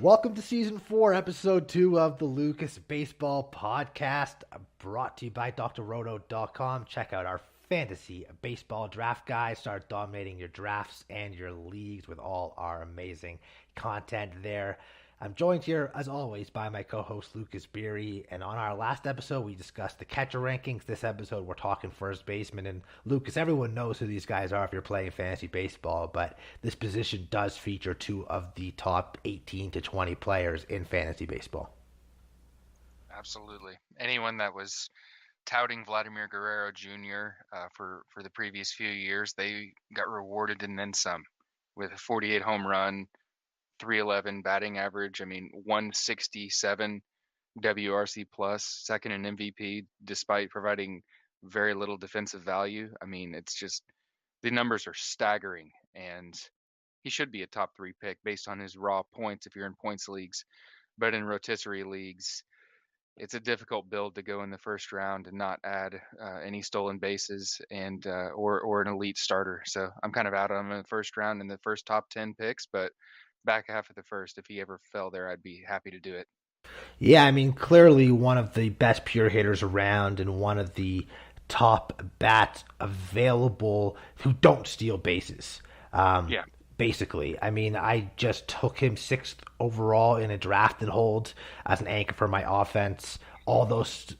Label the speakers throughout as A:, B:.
A: Welcome to Season 4, Episode 2 of the LouCas Baseball Podcast, brought to you by drroto.com. Check out our fantasy baseball draft guide. Start dominating your drafts and your leagues with all our amazing content there. I'm joined here, as always, by my co-host Lucas Beery, and on our last episode, we discussed the catcher rankings. This episode, we're talking first baseman, and Lucas, everyone knows who these guys are if you're playing fantasy baseball, but this position does feature two of the top 18 to 20 players in fantasy baseball.
B: Absolutely. Anyone that was touting Vladimir Guerrero Jr. For the previous few years, they got rewarded and then some with a 48 home run, 311 batting average. I mean, 167 WRC plus, second in MVP, despite providing very little defensive value. I mean, it's just the numbers are staggering, and he should be a top 3 pick based on his raw points if you're in points leagues. But in rotisserie leagues, it's a difficult build to go in the first round and not add any stolen bases and or an elite starter. So I'm kind of out on him in the first round in the first top 10 picks, but back half of the first, if he ever fell there, I'd be happy to do it.
A: Yeah, I mean, clearly one of the best pure hitters around and one of the top bats available who don't steal bases.
B: Yeah,
A: Basically, I mean, I just took him sixth overall in a draft and hold as an anchor for my offense. All those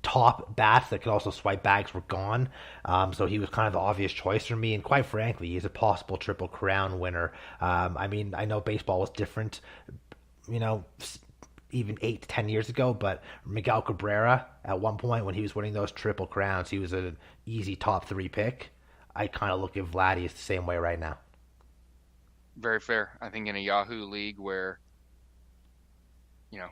A: top bats that could also swipe bags were gone. So he was kind of the obvious choice for me. And quite frankly, he's a possible Triple Crown winner. I mean, I know baseball was different, you know, even 8 to 10 years ago, but Miguel Cabrera, at one point when he was winning those Triple Crowns, he was an easy top 3 pick. I kind of look at Vladdy as the same way right now.
B: very fair. I think in a Yahoo league where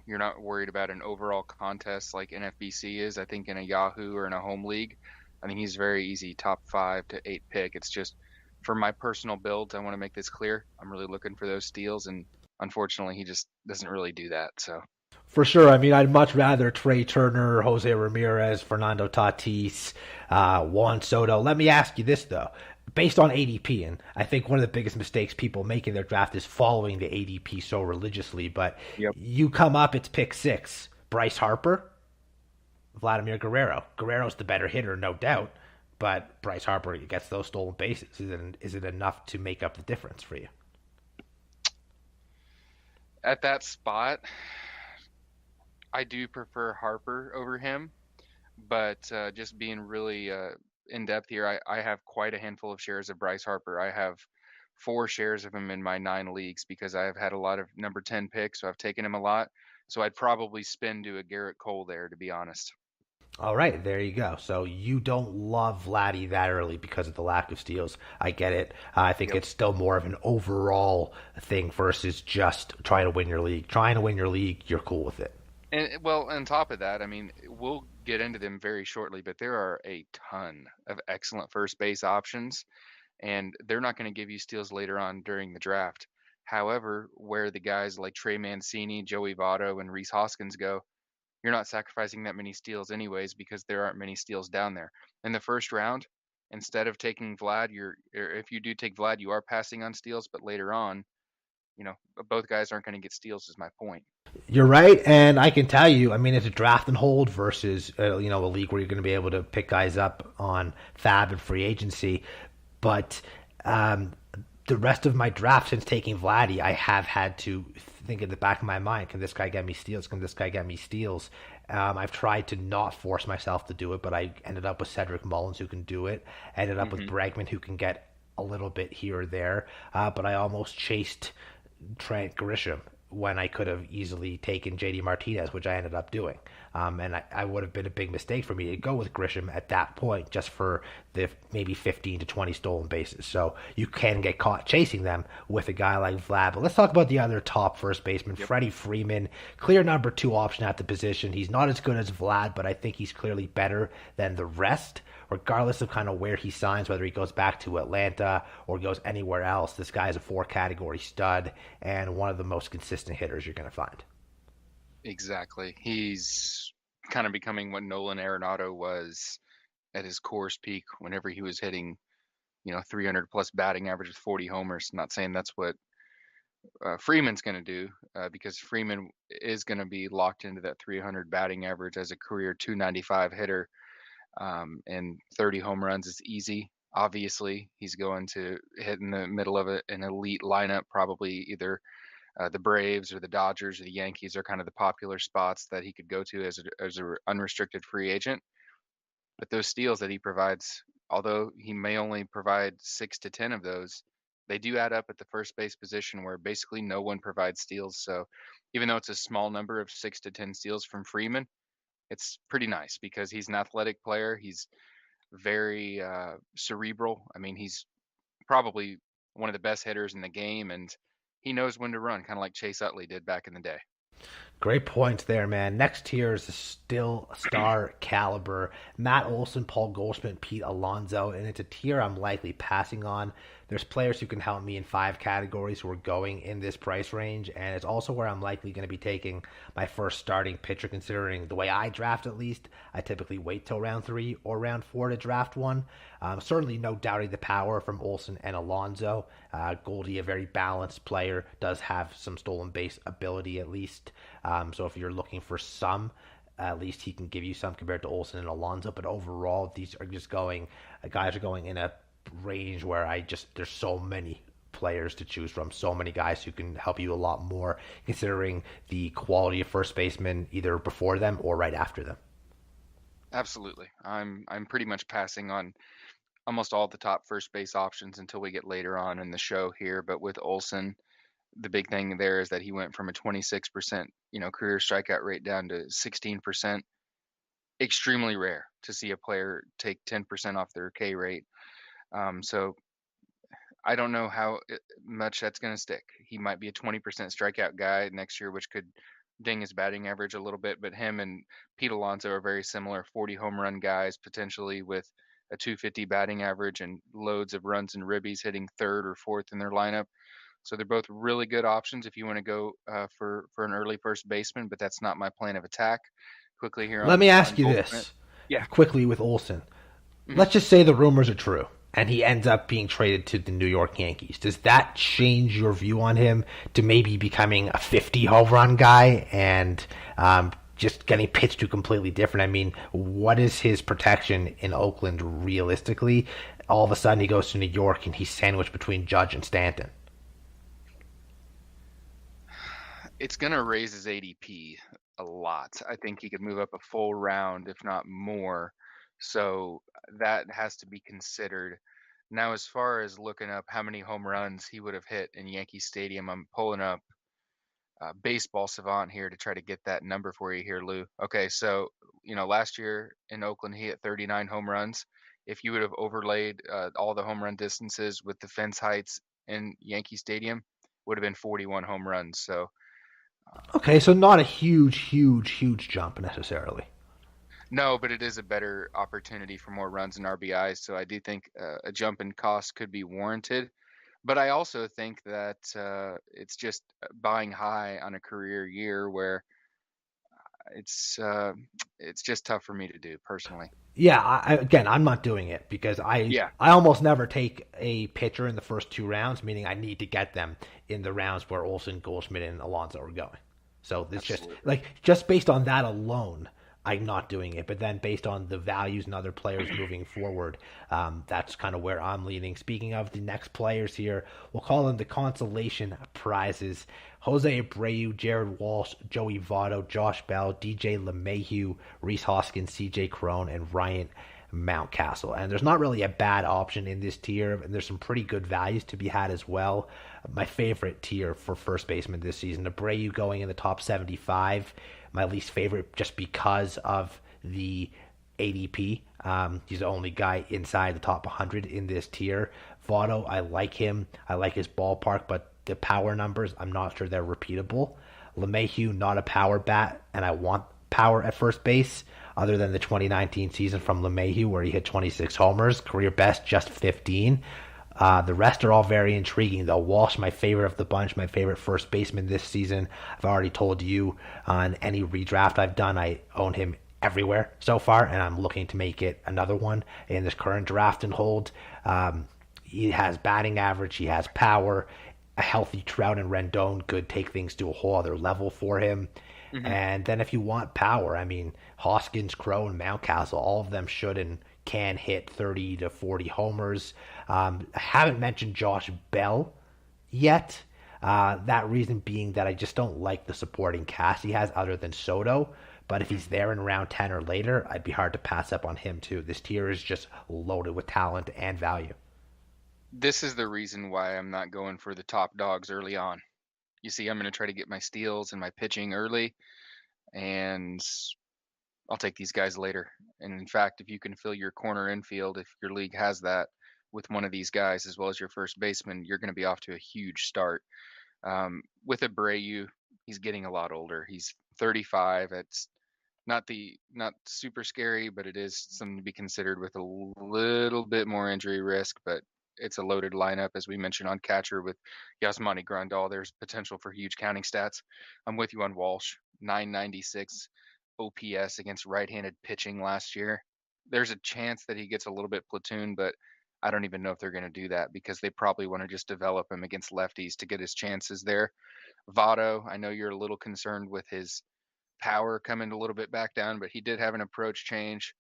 B: you're not worried about an overall contest like NFBC is, I think in a Yahoo or in a home league, I think he's very easy top 5 to 8 pick. It's just for my personal build, I want to make this clear. I'm really looking for those steals, and unfortunately, he just doesn't really do that. So
A: For sure. I mean, I'd much rather Trey Turner, Jose Ramirez, Fernando Tatis, Juan Soto. Let me ask you this, though. Based on ADP, and I think one of the biggest mistakes people make in their draft is following the ADP so religiously, but
B: yep.
A: you come up, it's pick 6. Bryce Harper, Vladimir Guerrero. Guerrero's the better hitter, no doubt, but Bryce Harper gets those stolen bases. Is it enough to make up the difference for you?
B: At that spot, I do prefer Harper over him, but just being really in depth here, I have quite a handful of shares of Bryce Harper. I have 4 shares of him in my 9 leagues because I have had a lot of number 10 picks, so I've taken him a lot. So I'd probably spin to a Garrett Cole there, to be honest.
A: All right, there you go. So you don't love Vladdy that early because of the lack of steals. I get it. I think
B: Yep.
A: it's still more of an overall thing versus just trying to win your league. Trying to win your league, you're cool with it.
B: And well, on top of that, I mean, we'll get into them very shortly, but there are a ton of excellent first base options, and they're not going to give you steals later on during the draft. However, where the guys like Trey Mancini, Joey Votto, and Reese Hoskins go, you're not sacrificing that many steals anyways because there aren't many steals down there. In the first round, instead of taking Vlad, or if you do take Vlad, you are passing on steals, but later on, you know, both guys aren't going to get steals is my point.
A: You're right, and I can tell you, I mean, it's a draft and hold versus a league where you're going to be able to pick guys up on fab and free agency. But the rest of my draft since taking Vladdy, I have had to think in the back of my mind, can this guy get me steals? Can this guy get me steals? I've tried to not force myself to do it, but I ended up with Cedric Mullins who can do it. I ended up with
B: Hmm.
A: Bregman who can get a little bit here or there. But I almost chased Trent Grisham when I could have easily taken JD Martinez, which I ended up doing. And I would have been a big mistake for me to go with Grisham at that point just for the maybe 15 to 20 stolen bases. So you can get caught chasing them with a guy like Vlad. But let's talk about the other top first baseman,
B: Yep.
A: Freddie Freeman. Clear number 2 option at the position. He's not as good as Vlad, but I think he's clearly better than the rest. Regardless of kind of where he signs, whether he goes back to Atlanta or goes anywhere else, this guy is a 4 category stud and one of the most consistent hitters you're going to find.
B: Exactly. He's kind of becoming what Nolan Arenado was at his Coors peak whenever he was hitting, 300 plus batting average with 40 homers. Not saying that's what Freeman's going to do, because Freeman is going to be locked into that 300 batting average as a career 295 hitter, and 30 home runs is easy. Obviously, he's going to hit in the middle of an elite lineup, probably either the Braves or the Dodgers or the Yankees are kind of the popular spots that he could go to as a unrestricted free agent. But those steals that he provides, although he may only provide 6 to 10 of those, they do add up at the first base position where basically no one provides steals. So even though it's a small number of 6 to 10 steals from Freeman, it's pretty nice because he's an athletic player. He's very cerebral. I mean, he's probably one of the best hitters in the game, and he knows when to run, kind of like Chase Utley did back in the day.
A: Great points there, man. Next tier is still star caliber. Matt Olson, Paul Goldschmidt, Pete Alonso, and it's a tier I'm likely passing on. There's players who can help me in 5 categories who are going in this price range, and it's also where I'm likely going to be taking my first starting pitcher, considering the way I draft at least. I typically wait till round 3 or round 4 to draft one. Certainly no doubting the power from Olson and Alonso. Goldie, a very balanced player, does have some stolen base ability at least. So if you're looking for some, at least he can give you some compared to Olson and Alonso. But overall, these are just guys are going in a range where there's so many players to choose from, so many guys who can help you a lot more, considering the quality of first basemen either before them or right after them.
B: Absolutely. I'm pretty much passing on almost all the top first base options until we get later on in the show here. But with Olson, the big thing there is that he went from a 26%, career strikeout rate down to 16%. Extremely rare to see a player take 10% off their K rate. So I don't know how much that's going to stick. He might be a 20% strikeout guy next year, which could ding his batting average a little bit. But him and Pete Alonso are very similar, 40 home run guys, potentially with a 250 batting average and loads of runs and ribbies, hitting third or fourth in their lineup. So they're both really good options if you want to go for an early first baseman, but that's not my plan of attack. Quickly here.
A: Let me ask you this.
B: Yeah.
A: Quickly with Olson. Mm-hmm. Let's just say the rumors are true and he ends up being traded to the New York Yankees. Does that change your view on him to maybe becoming a 50 home run guy and just getting pitched to completely different? I mean, what is his protection in Oakland realistically? All of a sudden he goes to New York and he's sandwiched between Judge and Stanton.
B: It's going to raise his ADP a lot. I think he could move up a full round, if not more. So that has to be considered. Now, as far as looking up how many home runs he would have hit in Yankee Stadium, I'm pulling up Baseball Savant here to try to get that number for you here, Lou. Okay, so, last year in Oakland, he hit 39 home runs. If you would have overlaid all the home run distances with the fence heights in Yankee Stadium, would have been 41 home runs. So,
A: okay, so not a huge jump necessarily.
B: No, but it is a better opportunity for more runs and RBIs. So I do think a jump in cost could be warranted. But I also think that it's just buying high on a career year where it's just tough for me to do personally.
A: Yeah, I'm not doing it because I almost never take a pitcher in the first 2 rounds, meaning I need to get them in the rounds where Olson, Goldschmidt, and Alonso are going. So it's just based on that alone, I'm not doing it. But then based on the values and other players moving forward, that's kind of where I'm leaning. Speaking of the next players here, we'll call them the Consolation Prizes. Jose Abreu, Jared Walsh, Joey Votto, Josh Bell, DJ LeMahieu, Rhys Hoskins, CJ Cron, and Ryan Mountcastle. And there's not really a bad option in this tier, and there's some pretty good values to be had as well. My favorite tier for first baseman this season, Abreu going in the top 75. My least favorite just because of the ADP. He's the only guy inside the top 100 in this tier. Votto, I like him. I like his ballpark, but the power numbers, I'm not sure they're repeatable. LeMahieu, not a power bat, and I want power at first base, other than the 2019 season from LeMahieu where he hit 26 homers, career best just 15. The rest are all very intriguing, though. Walsh, my favorite of the bunch, my favorite first baseman this season. I've already told you on any redraft I've done, I own him everywhere so far, and I'm looking to make it another one in this current draft and hold. He has batting average, he has power, a healthy Trout and Rendon could take things to a whole other level for him.
B: Hmm.
A: And then if you want power, I mean, Hoskins, Crone, Mountcastle, all of them should and can hit 30 to 40 homers. I haven't mentioned Josh Bell yet. That reason being that I just don't like the supporting cast he has other than Soto. But if he's there in round 10 or later, I'd be hard to pass up on him too. This tier is just loaded with talent and value.
B: This is the reason why I'm not going for the top dogs early on. You see, I'm going to try to get my steals and my pitching early, and I'll take these guys later. And in fact, if you can fill your corner infield, if your league has that, with one of these guys as well as your first baseman, you're going to be off to a huge start. With Abreu, he's getting a lot older. He's 35. It's not super scary, but it is something to be considered with a little bit more injury risk. But it's a loaded lineup, as we mentioned on catcher with Yasmani Grandal. There's potential for huge counting stats. I'm with you on Walsh, 996 OPS against right-handed pitching last year. There's a chance that he gets a little bit platoon, but I don't even know if they're going to do that because they probably want to just develop him against lefties to get his chances there. Votto, I know you're a little concerned with his power coming a little bit back down, but he did have an approach change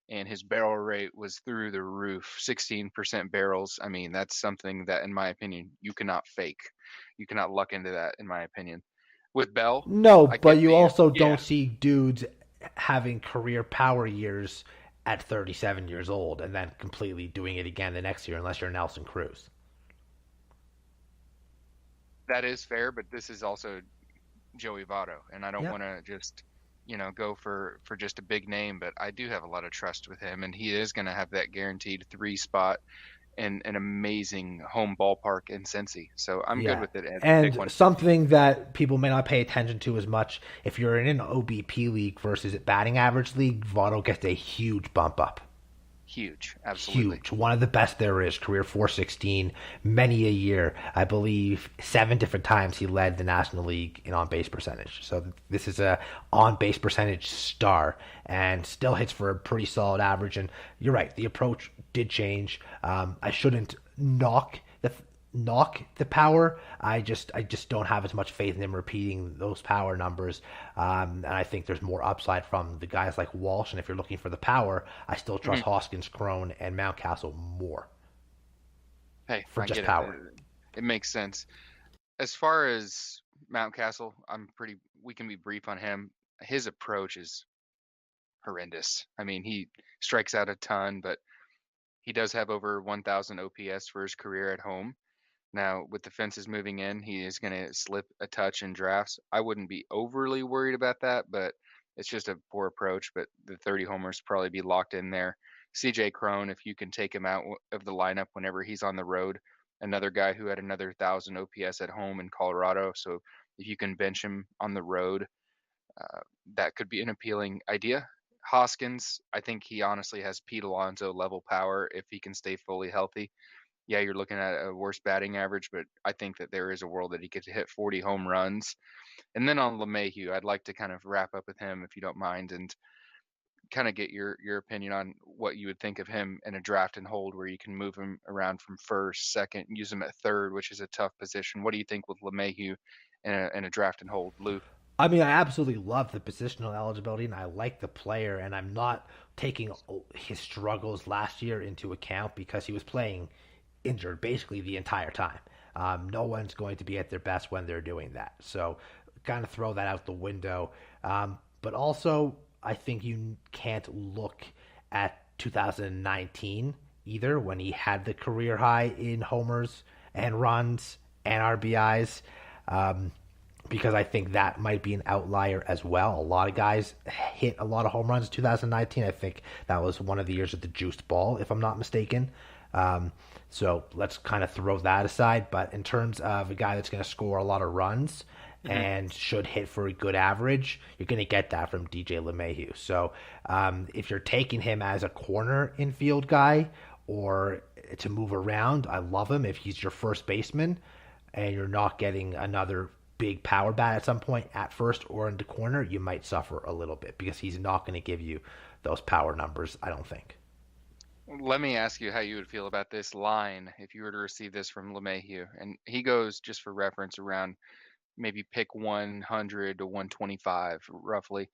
B: and his barrel rate was through the roof. 16% barrels. I mean, that's something that, in my opinion, you cannot fake. You cannot luck into that, in my opinion. With Bell,
A: No,
B: I
A: but
B: get
A: you
B: the,
A: also
B: yeah,
A: don't see dudes having career power years at 37 years old and then completely doing it again the next year unless you're Nelson Cruz.
B: that is fair, but this is also Joey Votto, and I don't
A: Yep.
B: want to just, go for just a big name, but I do have a lot of trust with him, and he is going to have that guaranteed three spot in an amazing home ballpark in Cincy. So I'm good
A: Yeah.
B: with it at pick
A: And
B: 150.
A: something that people may not pay attention to as much, if you're in an OBP league versus a batting average league, Votto gets a huge bump up.
B: Huge, absolutely.
A: Huge. One of the best there is. Career 416, many a year. I believe 7 different times he led the National League in on base percentage. So this is a on base percentage star and still hits for a pretty solid average. And you're right, the approach did change. I shouldn't knock the power. I just don't have as much faith in him repeating those power numbers. And I think there's more upside from the guys like Walsh. And if you're looking for the power, I still trust
B: Mhm.
A: Hoskins, Crone, and Mountcastle more
B: Hey,
A: for
B: I
A: just
B: get it.
A: power.
B: It makes sense. As far as Mountcastle, we can be brief on him. His approach is horrendous. I mean, he strikes out a ton, but he does have over 1,000 OPS for his career at home. Now, with the fences moving in, he is going to slip a touch in drafts. I wouldn't be overly worried about that, but it's just a poor approach. But the 30 homers probably be locked in there. CJ Crone, if you can take him out of the lineup whenever he's on the road, another guy who had another 1,000 OPS at home in Colorado. So if you can bench him on the road, uh, that could be an appealing idea. Hoskins, I think he honestly has Pete Alonso level power if he can stay fully healthy. Yeah, you're looking at a worse batting average, but I think that there is a world that he could hit 40 home runs. And then on LeMahieu, I'd like to kind of wrap up with him if you don't mind and kind of get your opinion on what you would think of him in a draft and hold where you can move him around from first, second, use him at third, which is a tough position. What do you think with LeMahieu in a draft and hold, Lou?
A: I mean, I absolutely love the positional eligibility, and I like the player, and I'm not taking his struggles last year into account because he was playing injured basically the entire time. No one's going to be at their best when they're doing that. So, kind of throw that out the window. But also, I think you can't look at 2019 either when he had the career high in homers and runs and RBIs. Um, because I think that might be an outlier as well. A lot of guys hit a lot of home runs in 2019. I think that was one of the years of the juiced ball, if I'm not mistaken. So let's kind of throw that aside. But in terms of a guy that's going to score a lot of runs
B: Hmm.
A: and should hit for a good average, you're going to get that from DJ LeMahieu. So if you're taking him as a corner infield guy or to move around, I love him. If he's your first baseman, and you're not getting another big power bat at some point at first or in the corner, you might suffer a little bit because he's not going to give you those power numbers, I don't think.
B: Let me ask you how you would feel about this line if you were to receive this from LeMahieu. And he goes, just for reference, around maybe pick 100 to 125 roughly.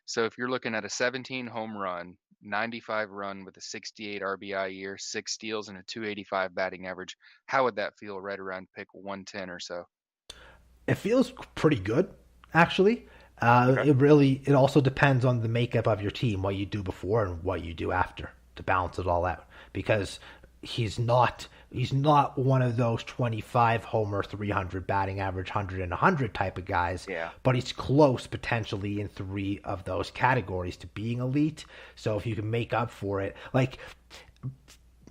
B: So if you're looking at a 17 home run, 95 run with a 68 RBI year, 6 steals, and a 285 batting average, how would that feel right around pick 110 or so?
A: It feels pretty good, actually.
B: Okay.
A: It also depends on the makeup of your team, what you do before and what you do after to balance it all out. Because he's not one of those 25 homer, 300 batting average, 100 and 100 type of guys,
B: Yeah.
A: but he's close potentially in three of those categories to being elite. So if you can make up for it, like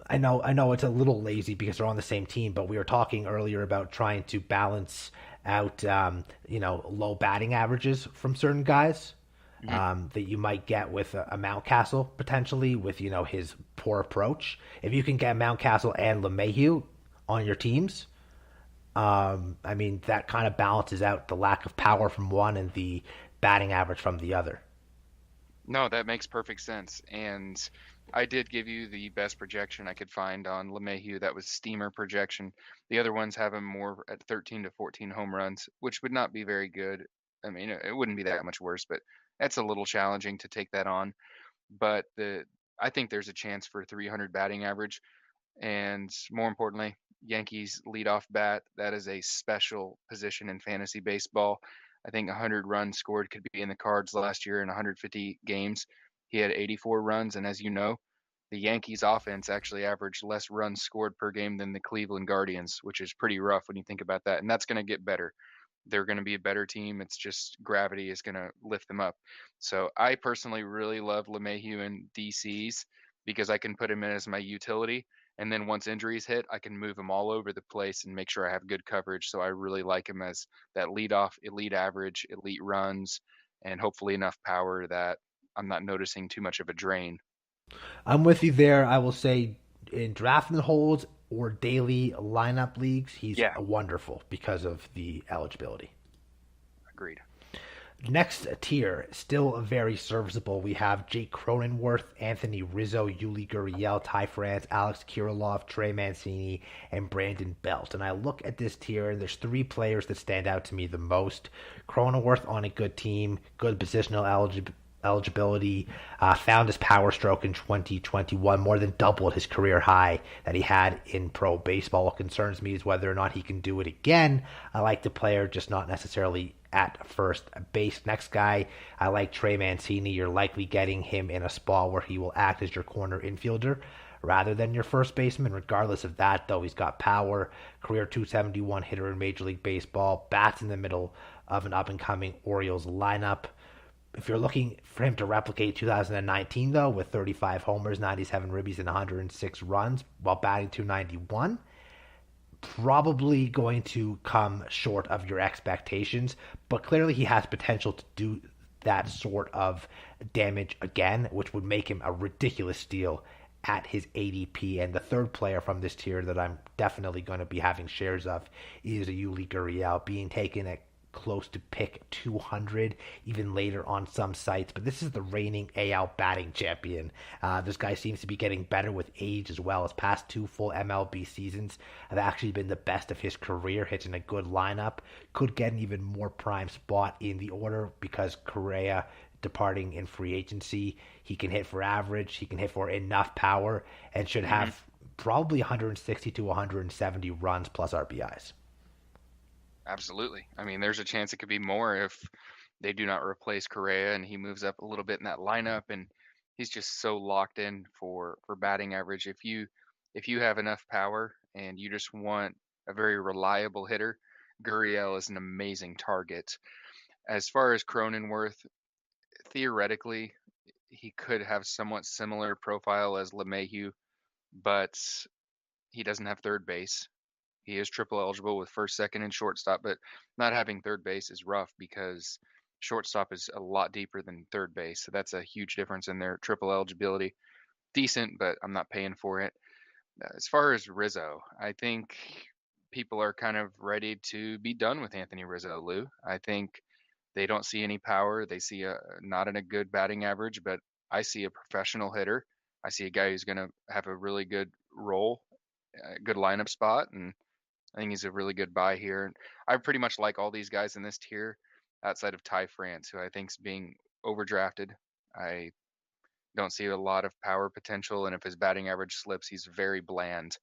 A: I know it's a little lazy because they're on the same team, but we were talking earlier about trying to balance out, low batting averages from certain guys
B: Mhm.
A: that you might get with a Mountcastle potentially with his poor approach. If you can get Mountcastle and LeMahieu on your teams, I mean that kind of balances out the lack of power from one and the batting average from the other.
B: No, that makes perfect sense. And I did give you the best projection I could find on LeMahieu. That was steamer projection. The other ones have him more at 13 to 14 home runs, which would not be very good. I mean, it wouldn't be that much worse, but that's a little challenging to take that on. But I think there's a chance for 300 batting average. And more importantly, Yankees leadoff bat. That is a special position in fantasy baseball. I think 100 runs scored could be in the cards last year in 150 games. He had 84 runs, and as you know, the Yankees offense actually averaged less runs scored per game than the Cleveland Guardians, which is pretty rough when you think about that. And that's going to get better. They're going to be a better team. It's just gravity is going to lift them up. So I personally really love LeMahieu and DC's because I can put him in as my utility. And then once injuries hit, I can move him all over the place and make sure I have good coverage. So I really like him as that leadoff, elite average, elite runs, and hopefully enough power that I'm not noticing too much of a drain.
A: I'm with you there. I will say in drafting holds or daily lineup leagues, he's
B: Yeah,
A: wonderful because of the eligibility.
B: agreed.
A: Next tier, still very serviceable. We have Jake Cronenworth, Anthony Rizzo, Yuli Guriel, Ty France, Alex Kirilov, Trey Mancini, and Brandon Belt. And I look at this tier, and there's three players that stand out to me the most. Cronenworth on a good team, good positional eligibility, found his power stroke in 2021, more than doubled his career high that he had in pro baseball. What concerns me is whether or not he can do it again. I like the player, just not necessarily at first base. Next guy, I like Trey Mancini. You're likely getting him in a spot where he will act as your corner infielder rather than your first baseman. Regardless of that, though, he's got power, career 271 hitter in Major League Baseball, bats in the middle of an up and coming Orioles lineup. If you're looking for him to replicate 2019, though, with 35 homers, 97 ribbies, and 106 runs while batting 291, probably going to come short of your expectations. But clearly, he has potential to do that sort of damage again, which would make him a ridiculous steal at his ADP. And the third player from this tier that I'm definitely going to be having shares of is a Yuli Guriel, being taken at close to pick 200, even later on some sites. But this is the reigning AL batting champion. This guy seems to be getting better with age as well. His past two full MLB seasons have actually been the best of his career. Hits in a good lineup. Could get an even more prime spot in the order because Correa departing in free agency. He can hit for average. He can hit for enough power and should
B: Hmm.
A: have probably 160 to 170 runs plus RBIs.
B: Absolutely. I mean, there's a chance it could be more if they do not replace Correa and he moves up a little bit in that lineup and he's just so locked in for batting average. If you have enough power and you just want a very reliable hitter, Gurriel is an amazing target. As far as Cronenworth, theoretically, he could have somewhat similar profile as LeMahieu, but he doesn't have third base. He is triple eligible with first, second, and shortstop, but not having third base is rough because shortstop is a lot deeper than third base. So that's a huge difference in their triple eligibility. Decent, but I'm not paying for it. As far as Rizzo, I think people are kind of ready to be done with Anthony Rizzo, Lou. I think they don't see any power. They see a not in a good batting average, but I see a professional hitter. I see a guy who's going to have a really good role, a good lineup spot, and I think he's a really good buy here. And I pretty much like all these guys in this tier outside of Ty France, who I think's being overdrafted. I don't see a lot of power potential, and if his batting average slips, he's very bland.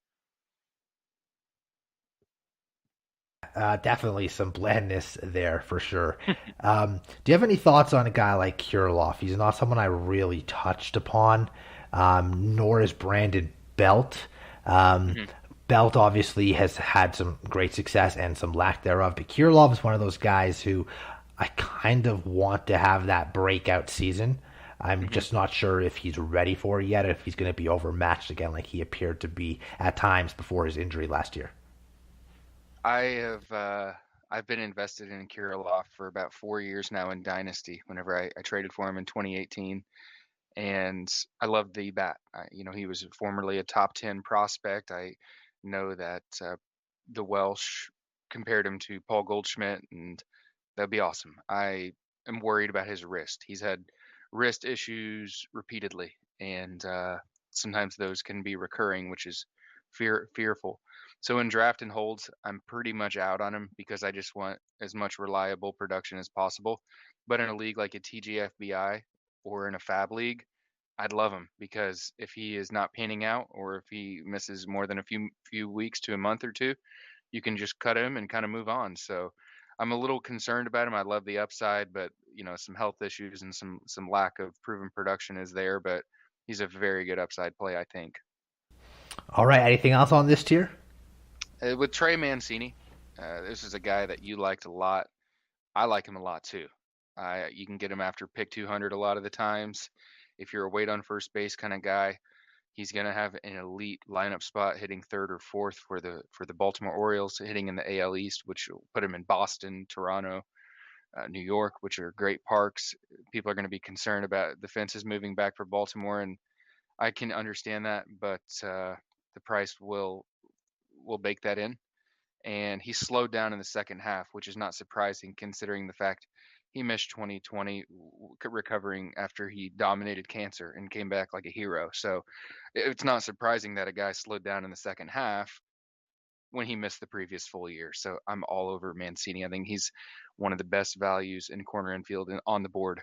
A: Definitely some blandness there for sure. Do you have any thoughts on a guy like Kirilov? He's not someone I really touched upon, nor is Brandon Belt. Um,
B: Mhm.
A: Belt obviously has had some great success and some lack thereof, but Kirilov is one of those guys who I kind of want to have that breakout season. I'm
B: Mhm.
A: just not sure if he's ready for it yet, if he's going to be overmatched again like he appeared to be at times before his injury last year.
B: I have I've been invested in Kirilov for about 4 years now in Dynasty. Whenever I traded for him in 2018, and I love the bat. He was formerly a top 10 prospect. I know that the Welsh compared him to Paul Goldschmidt, and that'd be awesome. I am worried about his wrist. He's had wrist issues repeatedly, and sometimes those can be recurring, which is fearful. So in draft and holds, I'm pretty much out on him because I just want as much reliable production as possible. But in a league like a TGFBI or in a Fab league, I'd love him because if he is not panning out or if he misses more than a few weeks to a month or two, you can just cut him and kind of move on. So I'm a little concerned about him. I love the upside, but some health issues and some lack of proven production is there, but he's a very good upside play, I think.
A: All right, anything else on this tier?
B: With Trey Mancini, this is a guy that you liked a lot. I like him a lot too. You can get him after pick 200 a lot of the times. If you're a wait on first base kind of guy, he's going to have an elite lineup spot hitting third or fourth for the Baltimore Orioles, hitting in the AL East, which will put him in Boston, Toronto, New York, which are great parks. People are going to be concerned about the fences moving back for Baltimore, and I can understand that, but the price will bake that in. And he slowed down in the second half, which is not surprising considering the fact he missed 2020 recovering after he dominated cancer and came back like a hero. So it's not surprising that a guy slowed down in the second half when he missed the previous full year. So I'm all over Mancini. I think he's one of the best values in corner infield and on the board.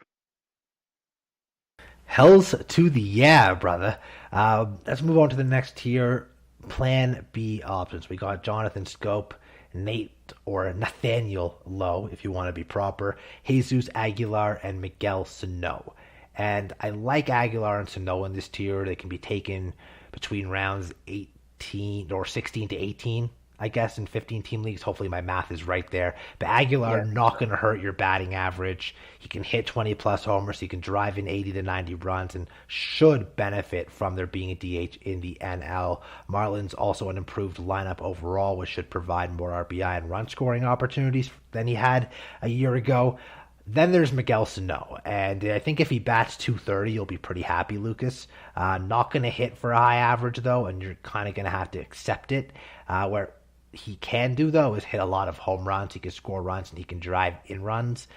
A: Hells to the yeah, brother. Let's move on to the next tier. Plan B options. We got Jonathan Scope, Nate or Nathaniel Lowe, if you want to be proper, Jesus Aguilar, and Miguel Sano. And I like Aguilar and Sano in this tier. They can be taken between rounds 18 or 16 to 18, I guess, in 15 team leagues. Hopefully, my math is right there. But Aguilar
B: Yeah, I think
A: not
B: so.
A: going to hurt your batting average. He can hit 20 plus homers. He can drive in 80 to 90 runs and should benefit from there being a DH in the NL. Marlins also an improved lineup overall, which should provide more RBI and run scoring opportunities than he had a year ago. Then there's Miguel Sano, and I think if he bats 230, you'll be pretty happy, Lucas. Not going to hit for a high average, though, and you're kind of going to have to accept it. Where he can do, though, is hit a lot of home runs. He can score runs, and he can drive in runs.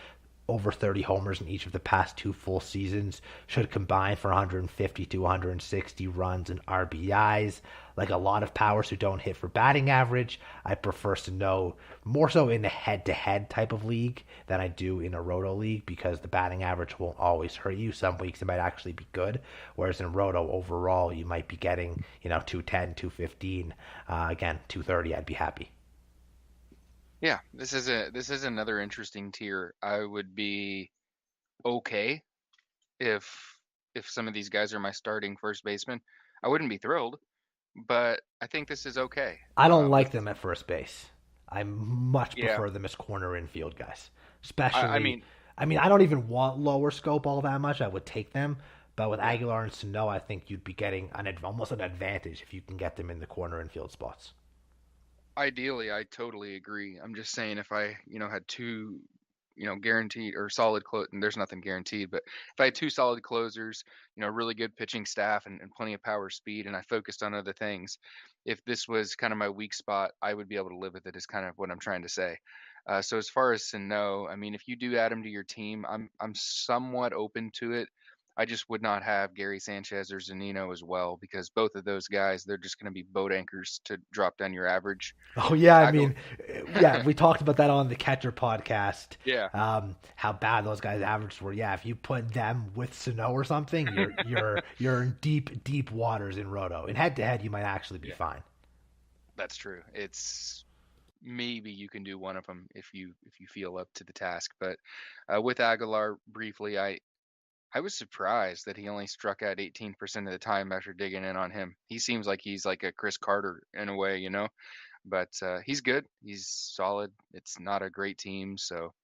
A: Over 30 homers in each of the past two full seasons. Should combine for 150 to 160 runs and RBIs. Like a lot of powers who don't hit for batting average, I prefer to know more so in a head to head type of league than I do in a roto league because the batting average won't always hurt you. Some weeks it might actually be good. Whereas in roto overall, you might be getting, 210, 215. Again, 230, I'd be happy.
B: Yeah, this is another interesting tier. I would be okay if some of these guys are my starting first baseman. I wouldn't be thrilled, but I think this is okay.
A: I don't
B: With
A: like them at first base. I much
B: Yeah,
A: prefer them as corner infield guys.
B: I
A: Especially,
B: mean,
A: I don't even want lower scope all that much. I would take them. But with
B: yeah.
A: Aguilar and Sano, I think you'd be getting almost an advantage if you can get them in the corner infield spots.
B: Ideally, I totally agree. I'm just saying if I, had two, guaranteed or solid close, and there's nothing guaranteed, but if I had two solid closers, really good pitching staff and plenty of power speed, and I focused on other things, if this was kind of my weak spot, I would be able to live with it. Is kind of what I'm trying to say. So as far as Sano, I mean, if you do add him to your team, I'm somewhat open to it. I just would not have Gary Sanchez or Zanino as well because both of those guys, they're just going to be boat anchors to drop down your average.
A: Oh yeah, I
B: Aguilar,
A: mean, yeah, we talked about that on the Catcher podcast.
B: yeah,
A: How bad those guys' averages were. Yeah, if you put them with Sano or something, you're in deep waters in Roto. In head to head, you might actually be
B: yeah,
A: fine.
B: that's true. It's maybe you can do one of them if you feel up to the task. But with Aguilar, briefly, I was surprised that he only struck out 18% of the time after digging in on him. He seems like he's like a Chris Carter in a way, but he's good. He's solid. It's not a great team, so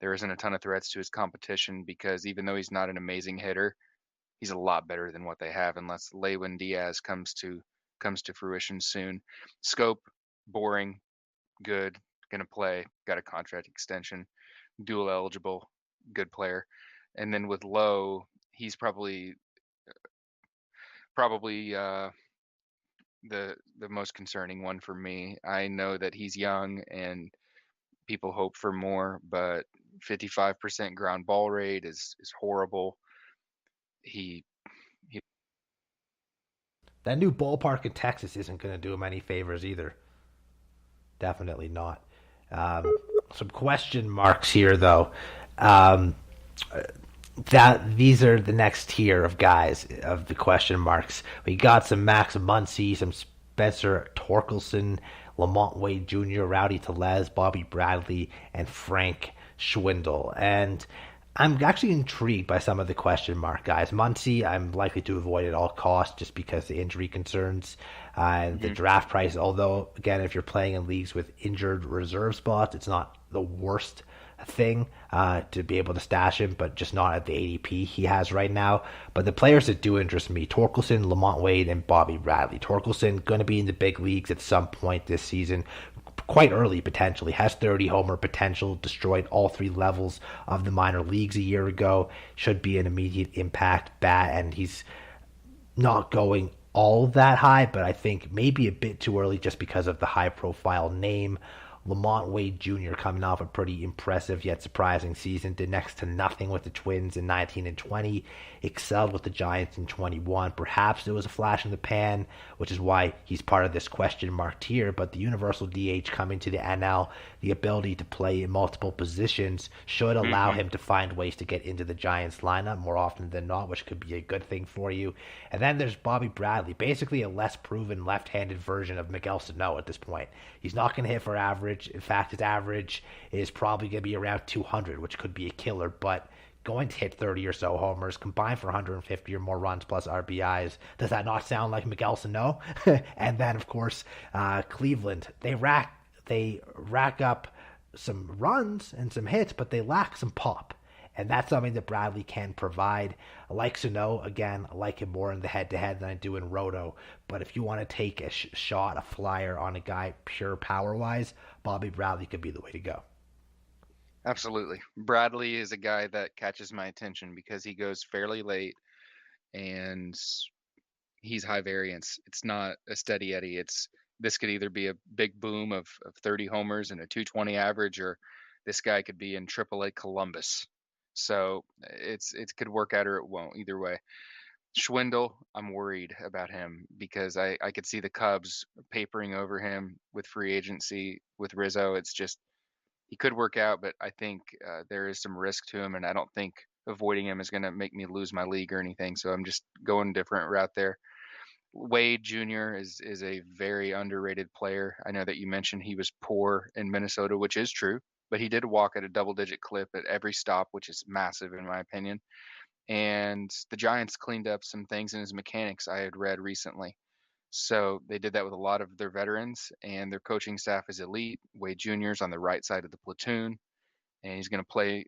B: there isn't a ton of threats to his competition because even though he's not an amazing hitter, he's a lot better than what they have unless Lewin Diaz comes to fruition soon. Scope, boring, good, gonna play, got a contract extension, dual eligible, good player. And then with Lowe, he's probably the most concerning one for me. I know that he's young and people hope for more, but 55% ground ball rate is horrible. He he
A: That new ballpark in Texas isn't going to do him any favors either. Definitely not. Some question marks here, though. Um, that these are the next tier of guys of the question marks. We got some Max Muncy, some Spencer Torkelson, Lamont Wade Jr., Rowdy Tellez, Bobby Bradley, and Frank Schwindel. And I'm actually intrigued by some of the question mark guys. Muncy, I'm likely to avoid at all costs just because the injury concerns and the
B: mhm,
A: draft price. Although, again, if you're playing in leagues with injured reserve spots, it's not the worst thing to be able to stash him, but just not at the ADP he has right now. But the players that do interest me, Torkelson, Lamont Wade, and Bobby Bradley. Torkelson going to be in the big leagues at some point this season, quite early potentially, has 30 homer potential, destroyed all three levels of the minor leagues a year ago, should be an immediate impact bat, and he's not going all that high, but I think maybe a bit too early just because of the high profile name. Lamont Wade Jr. coming off a pretty impressive yet surprising season, did next to nothing with the Twins in 19 and 20, excelled with the Giants in 21. Perhaps it was a flash in the pan, which is why he's part of this question mark tier, but the universal DH coming to the NL, the ability to play in multiple positions should allow
B: mhm.
A: him to find ways to get into the Giants lineup more often than not, which could be a good thing for you. And then there's Bobby Bradley, basically a less proven left-handed version of Miguel Sano at this point. He's not going to hit for average. In fact, his average is probably going to be around 200, which could be a killer, but going to hit 30 or so homers, combined for 150 or more runs plus RBIs. Does that not sound like Miguel Sano? And then, of course, Cleveland. They rack up some runs and some hits, but they lack some pop. And that's something that Bradley can provide. I like Sano, again, I like him more in the head to head than I do in Roto. But if you want to take a shot, a flyer on a guy pure power wise, Bobby Bradley could be the way to go.
B: Absolutely. Bradley is a guy that catches my attention because he goes fairly late and he's high variance. It's not a steady Eddie. This could either be a big boom of 30 homers and a 220 average, or this guy could be in AAA Columbus. So it could work out or it won't. Either way. Schwindel, I'm worried about him because I could see the Cubs papering over him with free agency with Rizzo. It's just he could work out, but I think there is some risk to him, and I don't think avoiding him is going to make me lose my league or anything. So I'm just going a different route there. Wade Jr. is a very underrated player. I know that you mentioned he was poor in Minnesota, which is true, but he did walk at a double-digit clip at every stop, which is massive in my opinion. And the Giants cleaned up some things in his mechanics I had read recently. So they did that with a lot of their veterans, and their coaching staff is elite. Wade Jr. is on the right side of the platoon, and he's going to play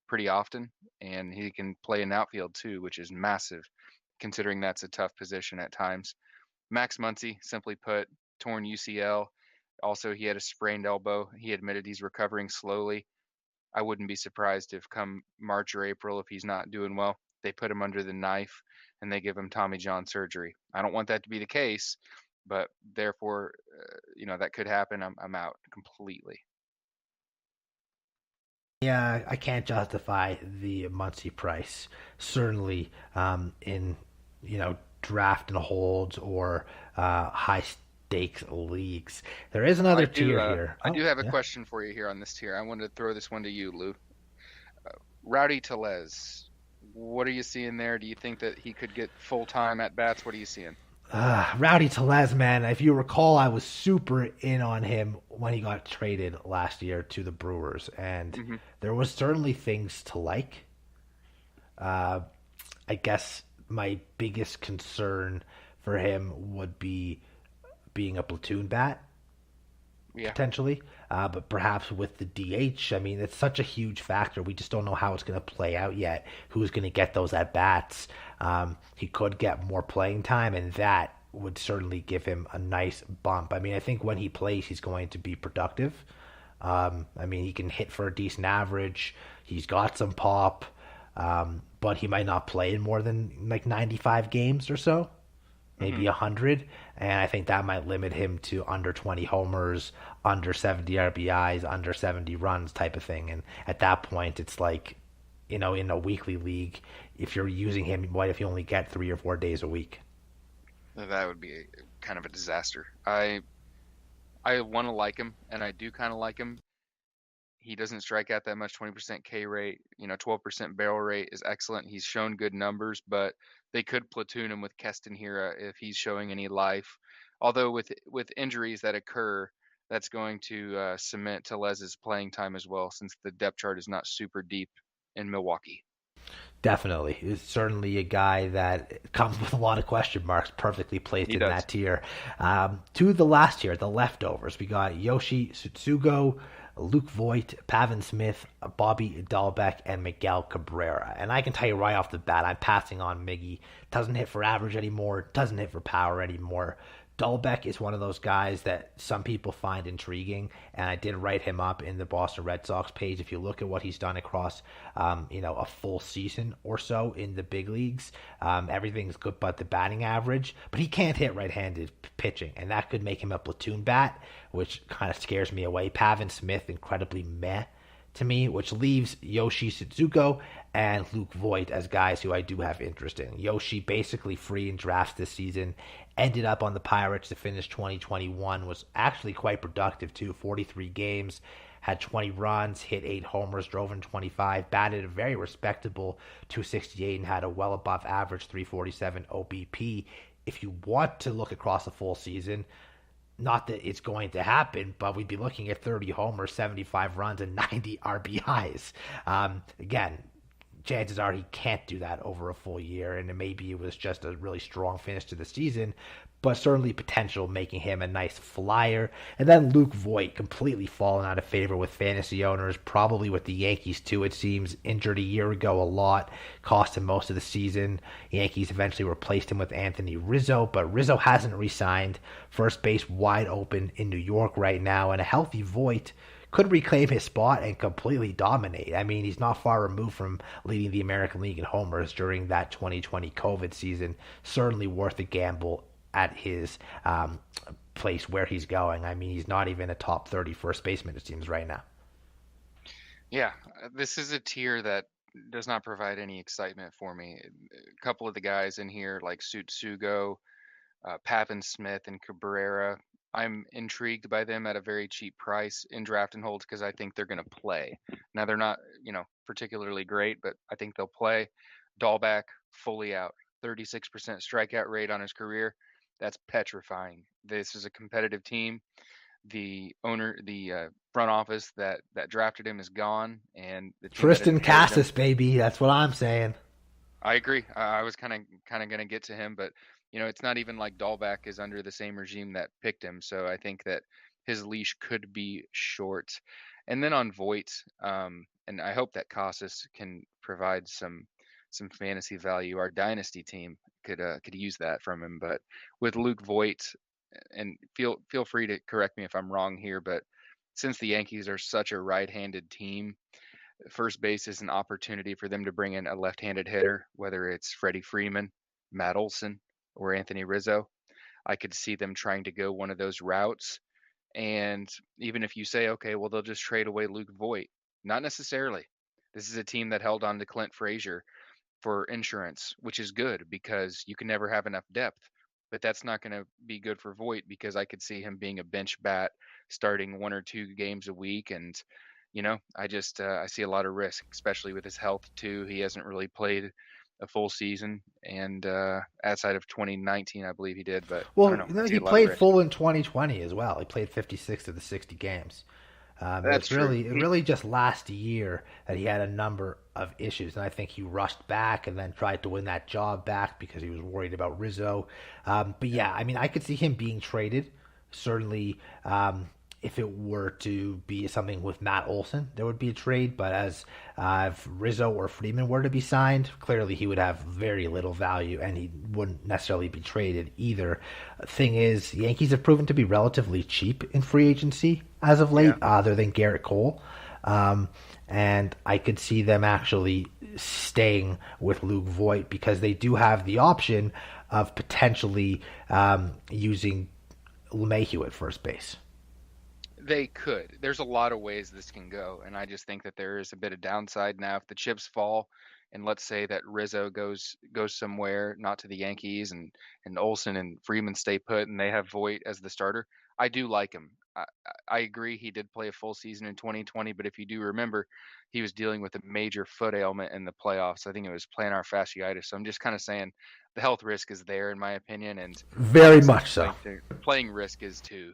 B: pretty often, and he can play in outfield too, which is massive, considering that's a tough position at times. Max Muncy, simply put, torn UCL. Also, he had a sprained elbow. He admitted he's recovering slowly. I wouldn't be surprised if come March or April, if he's not doing well, they put him under the knife and they give him Tommy John surgery. I don't want that to be the case, but therefore, that could happen. I'm out completely.
A: Yeah, I can't justify the Muncie price. Certainly, in draft and holds or high stakes leagues. There is another tier here.
B: I
A: Oh,
B: do have a
A: yeah.
B: question for you here on this tier. I wanted to throw this one to you, Lou. Rowdy Tellez, what are you seeing there? Do you think that he could get full time at bats? What are you seeing?
A: Rowdy Tellez, man. If you recall, I was super in on him when he got traded last year to the Brewers, and
B: Hmm.
A: there was certainly things to like. Uh, I guess my biggest concern for him would be being a platoon bat
B: Yeah,
A: potentially, but perhaps with the DH, I mean, it's such a huge factor. We just don't know how it's going to play out yet. Who's going to get those at bats? He could get more playing time, and that would certainly give him a nice bump. I mean, I think when he plays, he's going to be productive. I mean, he can hit for a decent average. He's got some pop, but he might not play in more than like 95 games or so,
B: hmm,
A: maybe 100. And I think that might limit him to under 20 homers, under 70 RBIs, under 70 runs type of thing. And at that point, it's like, in a weekly league, if you're using him, what if you only get 3 or 4 days a week?
B: that would be kind of a disaster. I want to like him, and I do kind of like him. He doesn't strike out that much. 20% K rate, 12% barrel rate is excellent. He's shown good numbers, but they could platoon him with Keston Hira if he's showing any life. Although with injuries that occur, that's going to cement Telez's playing time as well, since the depth chart is not super deep in Milwaukee.
A: Definitely. He's certainly a guy that comes with a lot of question marks, perfectly placed
B: He
A: in
B: does.
A: that tier. To the last tier, the leftovers, we got Yoshi Tsutsugo, Luke Voigt, Pavin Smith, Bobby Dahlbeck, and Miguel Cabrera. And I can tell you right off the bat, I'm passing on Miggy. Doesn't hit for average anymore, doesn't hit for power anymore. Dahlbeck is one of those guys that some people find intriguing, and I did write him up in the Boston Red Sox page. If you look at what he's done across, a full season or so in the big leagues, everything's good but the batting average. But he can't hit right-handed pitching, and that could make him a platoon bat, which kind of scares me away. Pavin Smith, incredibly meh to me, which leaves Yoshi Suzuko and Luke Voigt as guys who I do have interest in. Yoshi basically free in drafts this season, ended up on the Pirates to finish 2021, was actually quite productive too, 43 games, had 20 runs, hit 8 homers, drove in 25, batted a very respectable 268 and had a well above average 347 OBP. If you want to look across a full season, not that it's going to happen, but we'd be looking at 30 homers, 75 runs, and 90 RBIs. Again, chances are he can't do that over a full year, and maybe it was just a really strong finish to the season, but certainly potential making him a nice flyer. And then Luke Voigt completely fallen out of favor with fantasy owners, probably with the Yankees too, it seems. Injured a year ago a lot, cost him most of the season. Yankees eventually replaced him with Anthony Rizzo, but Rizzo hasn't re-signed. First base wide open in New York right now, and a healthy Voigt could reclaim his spot and completely dominate. I mean, he's not far removed from leading the American League in homers during that 2020 COVID season. Certainly worth a gamble at his place where he's going. I mean, he's not even a top 30 first baseman, it seems, right now.
B: Yeah, this is a tier that does not provide any excitement for me. A couple of the guys in here, like Sutsugo, Pavin Smith, and Cabrera, I'm intrigued by them at a very cheap price in draft and holds because I think they're going to play. Now they're not, particularly great, but I think they'll play. Dahlback fully out, 36% strikeout rate on his career. That's petrifying. This is a competitive team. The front office that drafted him is gone, and the team that
A: Tristan
B: inherited him.
A: Cassis, baby. That's what I'm saying.
B: I agree. I was kind of gonna get to him, but it's not even like Dahlback is under the same regime that picked him, so I think that his leash could be short. And then on Voight, and I hope that Casas can provide some fantasy value. Our dynasty team could use that from him, but with Luke Voigt, and feel free to correct me if I'm wrong here, but since the Yankees are such a right-handed team, first base is an opportunity for them to bring in a left-handed hitter, whether it's Freddie Freeman, Matt Olson, or Anthony Rizzo. I could see them trying to go one of those routes. And even if you say, okay, well, they'll just trade away Luke Voigt, Not necessarily. This is a team that held on to Clint Frazier for insurance, which is good because you can never have enough depth. But that's not going to be good for Voit because I could see him being a bench bat, starting 1 or 2 games a week, and I see a lot of risk, especially with his health too. He hasn't really played a full season, and outside of 2019, I believe he did. But I don't
A: Well,
B: know. I see
A: he
B: a lot of
A: played
B: risk.
A: full in 2020 as well. He played 56 of the 60 games.
B: That's true.
A: It really just last year that he had a number of issues, and I think he rushed back and then tried to win that job back because he was worried about Rizzo. But yeah, I mean, I could see him being traded. Certainly, if it were to be something with Matt Olson, there would be a trade. But as if Rizzo or Freeman were to be signed, clearly he would have very little value, and he wouldn't necessarily be traded either. Thing is, Yankees have proven to be relatively cheap in free agency as of late, other than Garrett Cole. And I could see them actually staying with Luke Voit because they do have the option of potentially using Mayhew at first base.
B: They could. There's a lot of ways this can go, and I just think that there is a bit of downside now. If the chips fall, and let's say that Rizzo goes somewhere, not to the Yankees, and Olson and Freeman stay put, and they have Voit as the starter, I do like him. I agree he did play a full season in 2020, but if you do remember, he was dealing with a major foot ailment in the playoffs. I think it was plantar fasciitis. So I'm just kind of saying the health risk is there, in my opinion, and
A: Very much so.
B: playing risk is too.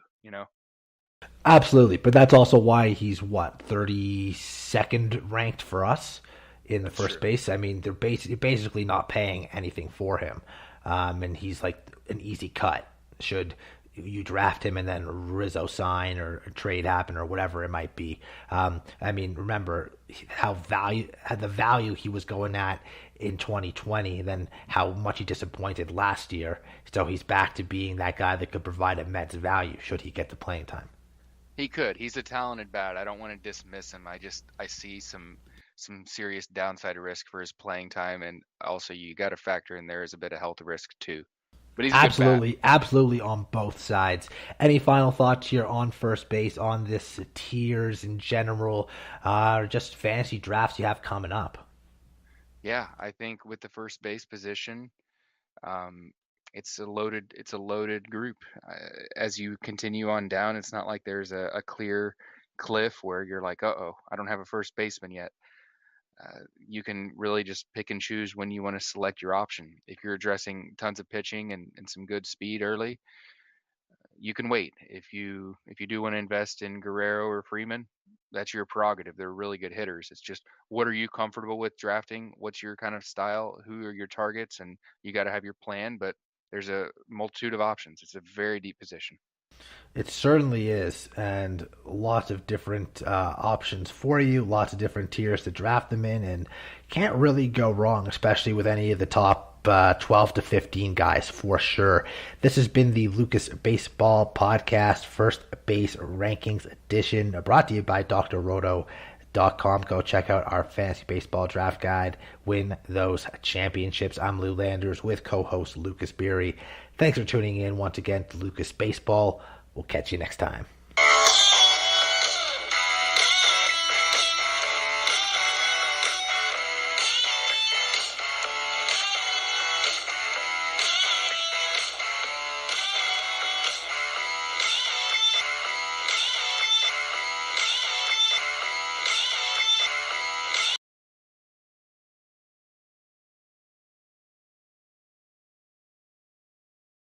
A: Absolutely, but that's also why he's 32nd ranked for us in the first base. I mean, they're basically not paying anything for him, and he's like an easy cut. Should you draft him and then Rizzo sign or trade happen or whatever it might be. I mean, remember the value he was going at in 2020, and then how much he disappointed last year. So he's back to being that guy that could provide immense value should he get the playing time.
B: He could. He's a talented bat. I don't want to dismiss him. I see some serious downside risk for his playing time, and also you got to factor in there is a bit of health risk too. But he's
A: absolutely on both sides. Any final thoughts here on first base, on this tiers in general, or just fantasy drafts you have coming up?
B: Yeah, I think with the first base position, it's a loaded group. As you continue on down, it's not like there's a clear cliff where you're like, uh-oh, I don't have a first baseman yet. You can really just pick and choose when you want to select your option. If you're addressing tons of pitching and some good speed early, you can wait. If you do want to invest in Guerrero or Freeman, that's your prerogative. They're really good hitters. It's just what are you comfortable with drafting? What's your kind of style? Who are your targets? And you got to have your plan, but there's a multitude of options. It's a very deep position.
A: It certainly is, and lots of different options for you, lots of different tiers to draft them in, and can't really go wrong, especially with any of the top 12 to 15 guys for sure. This has been the LouCas Baseball Podcast, First Base Rankings Edition, brought to you by drroto.com. Go check out our fantasy baseball draft guide. Win those championships. I'm Lou Landers with co-host Lucas Beery. Thanks for tuning in once again to LouCas Baseball. We'll catch you next time.